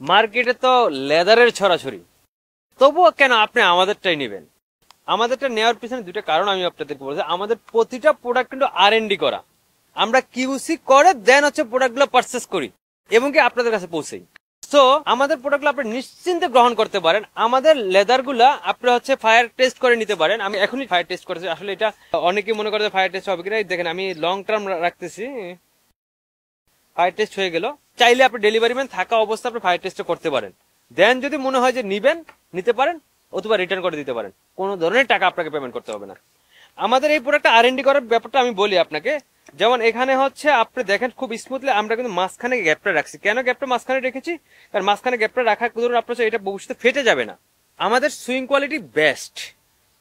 মার্কেটে তো লেদারের ছড়াছড়ি, তবুও কেন আপনি আমাদেরটাই নেবেন? আমাদেরটা নেওয়ার পিছনে দুটো কারণ আমি আপনাদেরকে বলছি। আমাদের প্রতিটা প্রোডাক্ট কিন্তু R&D করা, আমরা কিউসি করে দেন হচ্ছে প্রোডাক্টগুলো পারচেস করি এবং কি আপনাদের কাছে পৌঁছাই। তো আমাদের প্রোডাক্টগুলো আপনি নিশ্চিন্তে গ্রহণ করতে পারেন। আমাদের লেদার গুলা আপনি হচ্ছে ফায়ার টেস্ট করে নিতে পারেন। আমি এখনই ফায়ার টেস্ট করেছি, আসলে এটা অনেকে মনে করে ফায়ার টেস্ট হবে কিনা, দেখেন আমি লং টার্ম রাখতেছি। ফায়ার টেস্ট হয়ে গেল। চাইলে আপনি ডেলিভারি ম্যান থাকা অবস্থা আপনি ফায়ার টেস্ট করতে পারেন। দেন যদি মনে হয় যে নিবেন, নিতে পারেন, অথবা রিটার্ন করে দিতে পারেন। কোনো ধরনের টাকা আপনাকে পেমেন্ট করতে হবে না। আমাদের এই প্রোডাক্টটা R&D করার ব্যাপারটা আমি বলি আপনাকে। যেমন এখানে হচ্ছে আপনি দেখেন খুব স্মুথলি আমরা কিন্তু মাঝখানে গ্যাপটা রাখছি। কেন গ্যাপটা মাঝখানে রেখেছি? কারণ মাঝখানে গ্যাপটা রাখার ধরুন আপনার এটা ভবিষ্যতে ফেটে যাবে না। আমাদের সুইং কোয়ালিটি বেস্ট।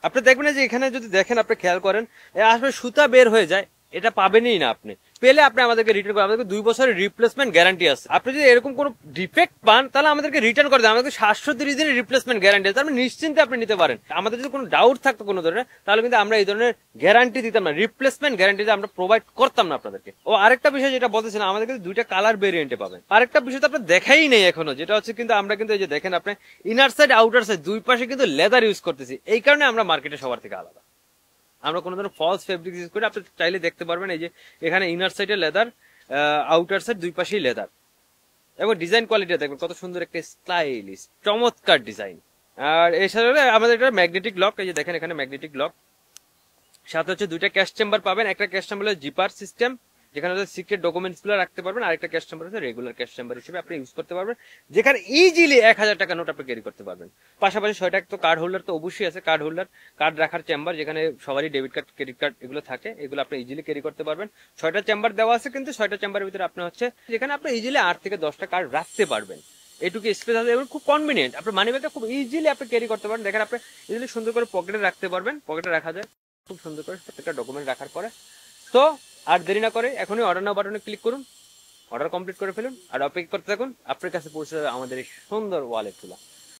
আপনি দেখবেন যে এখানে যদি দেখেন, আপনি খেয়াল করেন, আসলে সুতা বের হয়ে যায়, এটা পাবেনই না। আপনি পেলে আপনি আমাদেরকে রিটার্ন করেন, আমাদেরকে 2 বছরের রিপ্লেসমেন্ট গ্যারান্টি আছে। আপনি যদি এরকম কোনো ডিফেক্ট পান তাহলে আমাদেরকে রিটার্ন করে দেন, আমাদের 730 দিনের রিপ্লেসমেন্ট গ্যারান্টি আছে। আপনি নিশ্চিন্তে আপনি নিতে পারেন। আমাদের যদি কোনো ডাউট থাকতো কোনো ধরনের, তাহলে কিন্তু আমরা এই ধরনের গ্যারান্টি দিতাম না, রিপ্লেসমেন্ট গ্যারান্টি আমরা প্রোভাইড করতাম না আপনাদেরকে। ও আরেকটা বিষয় যেটা বলতেছিলাম, আমাদের কিন্তু 2টা কালার ভেরিয়েন্টে পাবেন। আরেকটা বিষয় তো আপনি দেখাই নেই এখনো, যেটা হচ্ছে কিন্তু আমরা কিন্তু এই যে দেখেন আপনি ইনার সাইড আউটার সাইড দুই পাশে কিন্তু লেদার ইউজ করতেছি। এই কারণে আমরা মার্কেটে সবার থেকে আলাদা। আমরা কোনো ধরনের ফলস ফেব্রিক ইউজ করি। আপনি চাইলে দেখতে পারবেন এই যে এখানে ইনার সাইডে লেদার, আউটার সাইড দুই পাশেই লেদার। এবং ডিজাইন কোয়ালিটি দেখবেন কত সুন্দর একটা স্টাইলিশ চমৎকার ডিজাইন। আর এছাড়া আমাদের এটা ম্যাগনেটিক লক, এই যে দেখেন এখানে ম্যাগনেটিক লক। সাথে হচ্ছে 2টা ক্যাশ চেম্বার পাবেন। একটা ক্যাশ চেম্বার হলো জিপার সিস্টেম, যেখানে হচ্ছে সিক্রেট ডকুমেন্টস গুলো রাখতে পারবেন। আরেকটা ক্যাশ চেম্বার হচ্ছে রেগুলার ক্যাশ চেম্বার হিসেবে আপনি ইউজ করতে পারবেন, যেখানে ইজিলি 1000 টাকা নোট আপনি ক্যারি করতে পারবেন। পাশাপাশি 6টা তো কার্ড হোল্ডার তো অবশ্যই আছে, কার্ড হোল্ডার, কার্ড রাখার চেম্বার, যেখানে সবারই ডেবিট কার্ড ক্রেডিট কার্ড এগুলো থাকে, এগুলো আপনি ইজিলি ক্যারি করতে পারবেন। 6টা চেম্বার দেওয়া আছে, কিন্তু 6টা চেম্বারের ভিতরে আপনি হচ্ছে যেখানে আপনি ইজিলি 8 থেকে 10টা কার্ড রাখতে পারবেন। এটুকু স্পেস আছে এবং খুব কনভিনিয়েন্ট। আপনার মানি ব্যাগটা খুব ইজিলি আপনি ক্যারি করতে পারেন। দেখেন আপনি ইজিলি সুন্দর করে পকেটে রাখতে পারবেন, পকেটে রাখা যায় খুব সুন্দর করে প্রত্যেকটা ডকুমেন্ট রাখার পরে। তো আর দেরি না করে এখনই অর্ডার নাও বাটনে ক্লিক করুন, অর্ডার কমপ্লিট করে ফেলুন, আর অপেক্ষা করতে থাকুন। আপনার কাছে পৌঁছে যাবে আমাদের এই সুন্দর ওয়ালেট গুলা।